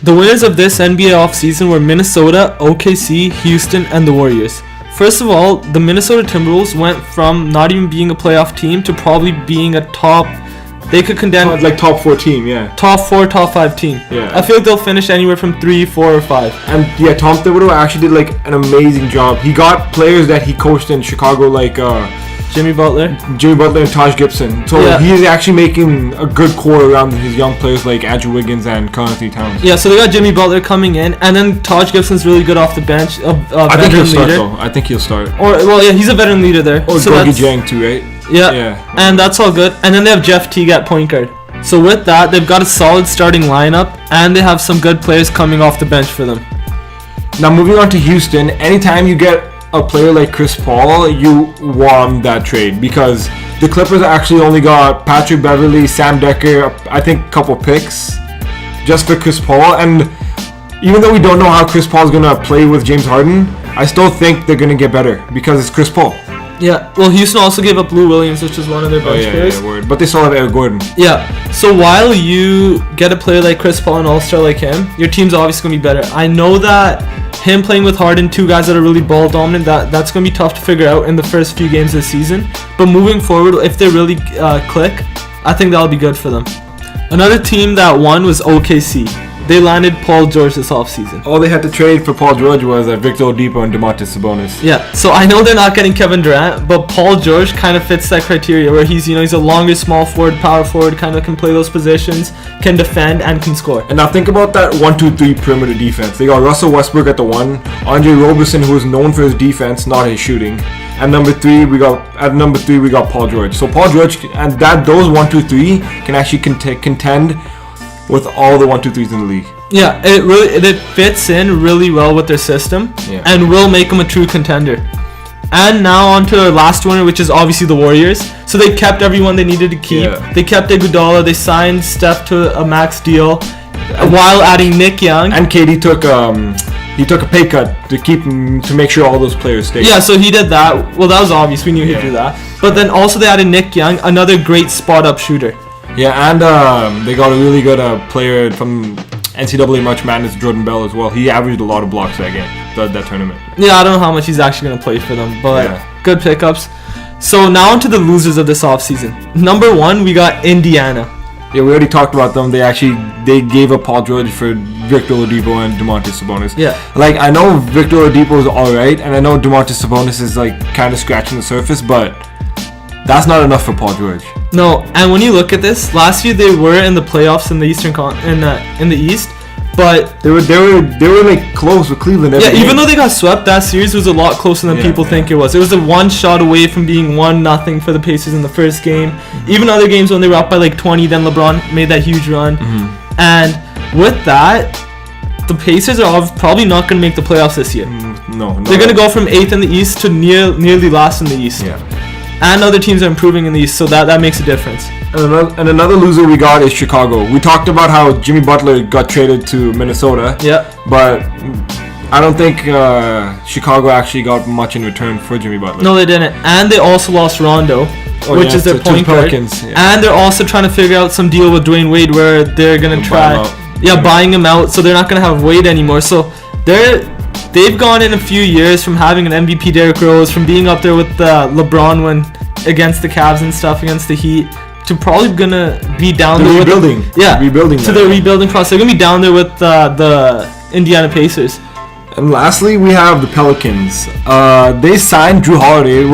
The winners of this NBA offseason were Minnesota, OKC, Houston, and the Warriors. First of all, the Minnesota Timberwolves went from not even being a playoff team to probably being a top... They could contend... Like top 4 team, yeah. Top 4, top 5 team. Yeah. I feel like they'll finish anywhere from 3, 4, or 5. And yeah, Tom Thibodeau actually did like an amazing job. He got players that he coached in Chicago like... Jimmy Butler and Taj Gibson. So he's actually making a good core around his young players like Andrew Wiggins and Karl-Anthony Towns. Yeah, so they got Jimmy Butler coming in, and then Taj Gibson's really good off the bench. I think he'll start though. I think he'll start. He's a veteran leader there. Or Gorgie Jang too, right? Yeah, and that's all good. And then they have Jeff Teague at point guard. So with that, they've got a solid starting lineup, and they have some good players coming off the bench for them. Now moving on to Houston, anytime you get a player like Chris Paul, you won that trade because the Clippers actually only got Patrick Beverley, Sam Dekker, I think a couple picks just for Chris Paul. And even though we don't know how Chris Paul is going to play with James Harden, I still think they're going to get better because it's Chris Paul. Yeah, well, Houston also gave up Lou Williams, which is one of their bench players. Yeah, word. But they still have Eric Gordon. Yeah, so while you get a player like Chris Paul, an all-star like him, your team's obviously going to be better. I know that him playing with Harden, two guys that are really ball dominant, that's going to be tough to figure out in the first few games of the season. But moving forward, if they really click, I think that'll be good for them. Another team that won was OKC. They landed Paul George this offseason. All they had to trade for Paul George was Victor Oladipo and Domantas Sabonis. Yeah, so I know they're not getting Kevin Durant, but Paul George kind of fits that criteria where he's a longer small forward, power forward, kind of can play those positions, can defend, and can score. And now think about that 1-2-3 perimeter defense. They got Russell Westbrook at the 1, Andre Roberson, who is known for his defense, not his shooting. At number 3, we got Paul George. So Paul George and those 1-2-3 can actually contend with all the 1-2-3s in the league. Yeah, it fits in really well with their system and will make them a true contender. And now on to our last winner, which is obviously the Warriors. So they kept everyone they needed to keep. Yeah. They kept Iguodala. They signed Steph to a max deal while adding Nick Young. And KD took a pay cut to make sure all those players stayed. Yeah, so he did that. Well, that was obvious. We knew he'd do that. But then also they added Nick Young, another great spot-up shooter. Yeah, and they got a really good player from NCAA March Madness, Jordan Bell, as well. He averaged a lot of blocks that game, that tournament. Yeah, I don't know how much he's actually going to play for them, but good pickups. So now on to the losers of this offseason. Number 1, we got Indiana. Yeah, we already talked about them. They gave up Paul George for Victor Oladipo and Domantas Sabonis. Yeah. Like, I know Victor Oladipo is alright, and I know Domantas Sabonis is like kind of scratching the surface, but that's not enough for Paul George. No, and when you look at this, last year they were in the playoffs in the in the East, but they were like close with Cleveland. Even though they got swept, that series was a lot closer than people think it was. It was a one shot away from being 1-0 for the Pacers in the first game. Mm-hmm. Even other games when they were up by like 20, then LeBron made that huge run. Mm-hmm. And with that, the Pacers are probably not going to make the playoffs this year. No. They're going to go from 8th in the East to nearly last in the East. Yeah. And other teams are improving in the East, so that makes a difference. And another loser we got is Chicago. We talked about how Jimmy Butler got traded to Minnesota. Yeah. But I don't think Chicago actually got much in return for Jimmy Butler. No, they didn't. And they also lost Rondo, which is their point guard. Pelicans, yeah. And they're also trying to figure out some deal with Dwayne Wade where they're going to try... buying him out, so they're not going to have Wade anymore. So they've gone in a few years from having an MVP Derrick Rose, from being up there with LeBron when against the Cavs and stuff, against the Heat, to probably gonna be down there rebuilding. Rebuilding. To the rebuilding process. They're gonna be down there with the Indiana Pacers. And lastly, we have the Pelicans. They signed Drew Holiday,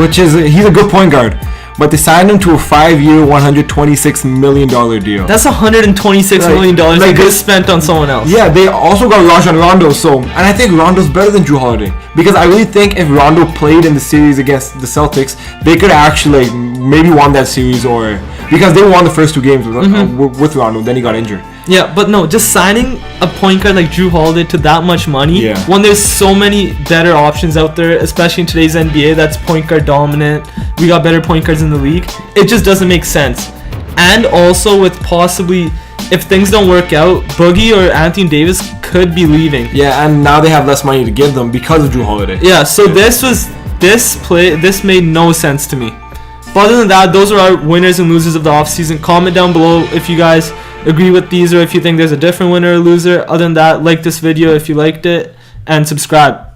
he's a good point guard. But they signed him to a 5-year, $126 million deal. That's $126 million they could have spent on someone else. Yeah, they also got Rajon Rondo. And I think Rondo's better than Drew Holiday. Because I really think if Rondo played in the series against the Celtics, they could actually maybe won that series, or because they won the first 2 games with Rondo, then he got injured. Yeah, but no, just signing a point guard like Drew Holiday to that much money, when there's so many better options out there, especially in today's NBA that's point guard dominant, we got better point guards in the league, it just doesn't make sense. And also with possibly, if things don't work out, Boogie or Anthony Davis could be leaving. Yeah, and now they have less money to give them because of Drew Holiday. Yeah, so this made no sense to me. But other than that, those are our winners and losers of the offseason. Comment down below if you guys agree with these or if you think there's a different winner or loser. Other than that, like this video if you liked it, and subscribe.